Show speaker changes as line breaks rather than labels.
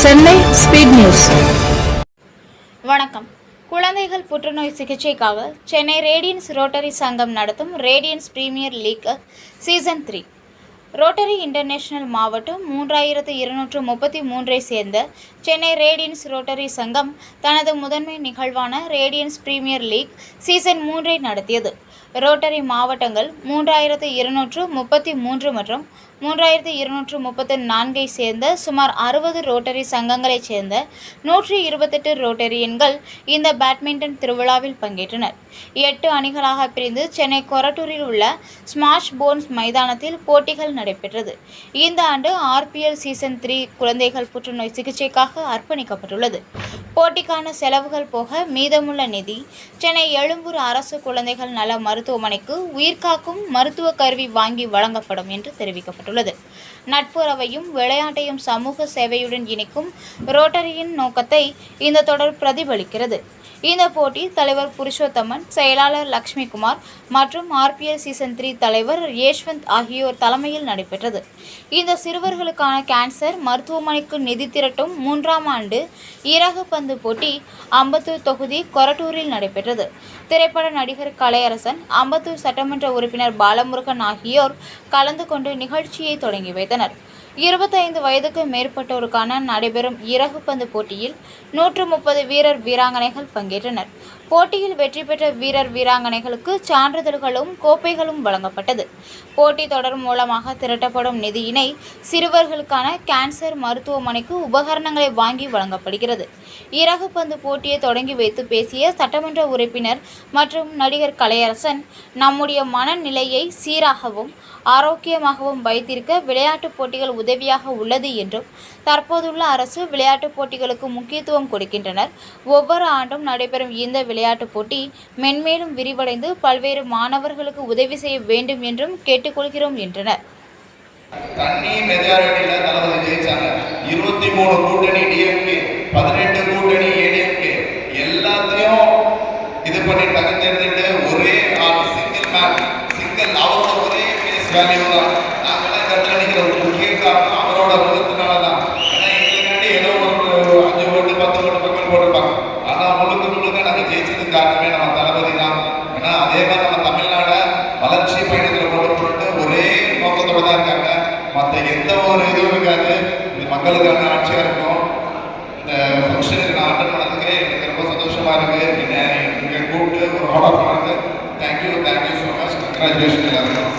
Chennai speed news.
வணக்கம். குழந்தைகள் புற்றுநோய் சிகிச்சைக்காக சென்னை ரேடியன்ஸ் ரோட்டரி சங்கம் நடத்தும் Radiance Premier League season 3. Rotary International மாவட்டம் 3233 சேர்ந்த சென்னை ரேடியன்ஸ் ரோட்டரி சங்கம் தனது முதன்மை நிகழ்வான ரேடியன்ஸ் பிரீமியர் லீக் சீசன் 3 நடத்தியது. ரோட்டரி மாவட்டங்கள் 3233 மற்றும் 3234 சேர்ந்த சுமார் 60 ரோட்டரி சங்கங்களைச் சேர்ந்த 128 ரோட்டரியன்கள் இந்த பேட்மிண்டன் திருவிழாவில் பங்கேற்றனர். 8 அணிகளாக பிரிந்து சென்னை கொரட்டூரில் உள்ள ஸ்மாஷ் போன்ஸ் மைதானத்தில் போட்டிகள் நடைபெற்றது. இந்த ஆண்டு RPL சீசன் 3 குழந்தைகள் புற்றுநோய் சிகிச்சைக்காக அர்ப்பணிக்கப்பட்டுள்ளது. போட்டிக்கான செலவுகள் போக மீதமுள்ள நிதி சென்னை எழும்பூர் அரசு குழந்தைகள் நல மருத்துவமனைக்கு உயிர்காக்கும் மருத்துவ கருவி வாங்கி வழங்கப்படும் என்று தெரிவிக்கப்பட்டுள்ளது. நட்புறவையும் விளையாட்டையும் சமூக சேவையுடன் இணைக்கும் ரோட்டரியின் நோக்கத்தை இந்த தொடர் பிரதிபலிக்கிறது. இந்த போட்டி தலைவர் புருஷோத்தமன், செயலாளர் லட்சுமிகுமார் மற்றும் RPL சீசன் 3 தலைவர் யஷ்வந்த் ஆகியோர் தலைமையில் நடைபெற்றது. இந்த சிறுவர்களுக்கான கேன்சர் மருத்துவமனைக்கு நிதி திரட்டும் 3ஆம் ஆண்டு இறகு பந்து போட்டி அம்பத்தூர் தொகுதி கொரட்டூரில் நடைபெற்றது. திரைப்பட நடிகர் கலையரசன், அம்பத்தூர் சட்டமன்ற உறுப்பினர் பாலமுருகன் ஆகியோர் கலந்து கொண்டு நிகழ்ச்சியை தொடங்கி வைத்தனர். 25 வயதுக்கு மேற்பட்டோருக்கான நடைபெறும் இறகு பந்து போட்டியில் 130 வீரர் வீராங்கனைகள் பங்கேற்றனர். போட்டியில் வெற்றி பெற்ற வீரர் வீராங்கனைகளுக்கு சான்றிதழ்களும் கோப்பைகளும் வழங்கப்பட்டது. போட்டி தொடர் மூலமாக திரட்டப்படும் நிதியினை சிறுவர்களுக்கான கேன்சர் மருத்துவமனைக்கு உபகரணங்களை வாங்கி வழங்கப்படுகிறது. இறகு பந்து போட்டியை தொடங்கி வைத்து பேசிய சட்டமன்ற உறுப்பினர் மற்றும் நடிகர் கலையரசன், நம்முடைய மனநிலையை சீராகவும் ஆரோக்கியமாகவும் வைத்திருக்க விளையாட்டுப் போட்டிகள் உதவியாக உள்ளது என்றும், தற்போதுள்ள அரசு விளையாட்டுப் போட்டிகளுக்கு முக்கியத்துவம் கொடுக்கின்றனர். ஒவ்வொரு ஆண்டும் நடைபெறும் இந்த விளையாட்டுப் போட்டி மென்மேலும் விரிவடைந்து பல்வேறு மாணவர்களுக்கு உதவி செய்ய வேண்டும் என்றும் கேட்டுக்கொள்கிறோம் என்றனர்.
தண்ணி மெஜாரிட்டியில தளபதி ஜெயிச்சாங்க. 23 கூட்டணி DMK, 18 கூட்டணி ADMK எல்லாத்தையும் இது பண்ணி தகுந்தெடுத்துட்டு ஒரே ஆள் சிங்கிள் அவரோட ஒரே பேஸ் வேல்யூ தான். நாங்களாம் இந்த இடத்துல நிற்கிற ஒரு முக்கிய காரணம் அவரோட முழுக்கத்தினால தான். ஏன்னா எங்களுக்காண்டி ஏதோ ஒரு 5 ஓட்டு 10 ஓட்டு பக்கம் போட்டிருப்பாங்க. ஆனால் முழுக்க நாங்கள் ஜெயிச்சதுக்கு காரணமே நம்ம தளபதி தான். ஏன்னா அதே மாதிரி நம்ம தமிழ்நாட வளர்ச்சி பயணத்தில் போட்டு ஒரே நோக்கத்தோடு தான் இருக்காங்க. மற்ற எந்த ஒரு இதுவும் இருக்காது. இது மக்களுக்கான ஆட்சியாக இருக்கும். இந்த ஃபங்க்ஷனுக்கு நான் அட்டன் பண்ணதுக்கு எனக்கு ரொம்ப சந்தோஷமா இருக்கு. இங்கே கூப்பிட்டு ஒரு ஆர்டர் பண்ணது. Thank you so much. கங்க்ராச்சுலேஷன் எல்லாருக்கும்.